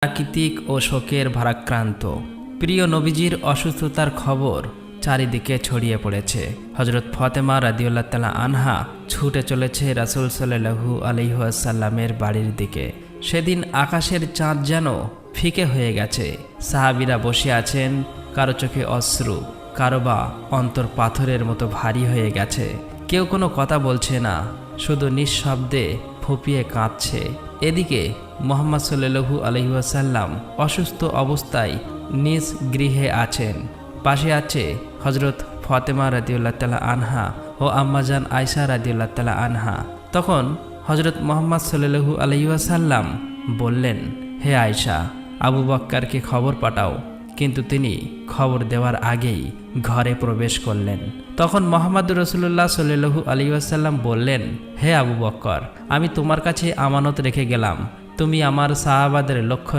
প্রাকৃতিক ও শোকের ভারাক্রান্ত প্রিয় নবীজির অসুস্থতার খবর চারিদিকে ছড়িয়ে পড়েছে। হজরত ফাতেমা রাদিয়াল্লাহু তাআলা আনহা ছুটে চলেছে রাসূল সাল্লাল্লাহু আলাইহি ওয়াসাল্লামের বাড়ির দিকে। সেদিন আকাশের চাঁদ যেন ফিকে হয়ে গেছে। সাহাবীরা বসে আছেন, কারো চোখে অশ্রু, কারো বা অন্তর পাথরের মতো ভারী হয়ে গেছে। কেউ কোনো কথা বলছে না, শুধু নিঃশব্দে ফুঁপিয়ে কাঁদছে। এদিকে মুহাম্মদ সাল্লাল্লাহু আলাইহি ওয়াসাল্লাম অসুস্থ অবস্থায় নিজ গৃহে আছেন। পাশে আছে হজরত ফাতেমা রাদিয়াল্লাহু তাআলা আনহা ও আম্মাজান আয়েশা রাদিয়াল্লাহু তাআলা আনহা। তখন হজরত মুহাম্মদ সাল্লাল্লাহু আলাইহি ওয়াসাল্লাম বললেন, হে আয়েশা, আবু বক্করকে খবর পাঠাও। কিন্তু তিনি খবর দেওয়ার আগেই ঘরে প্রবেশ করলেন। তখন মুহাম্মদুর রাসূলুল্লাহ সাল্লাল্লাহু আলাইহি ওয়াসাল্লাম বললেন, হে আবু বক্কর, আমি তোমার কাছে আমানত রেখে গেলাম, তুমি আমার সাহাবাদের লক্ষ্য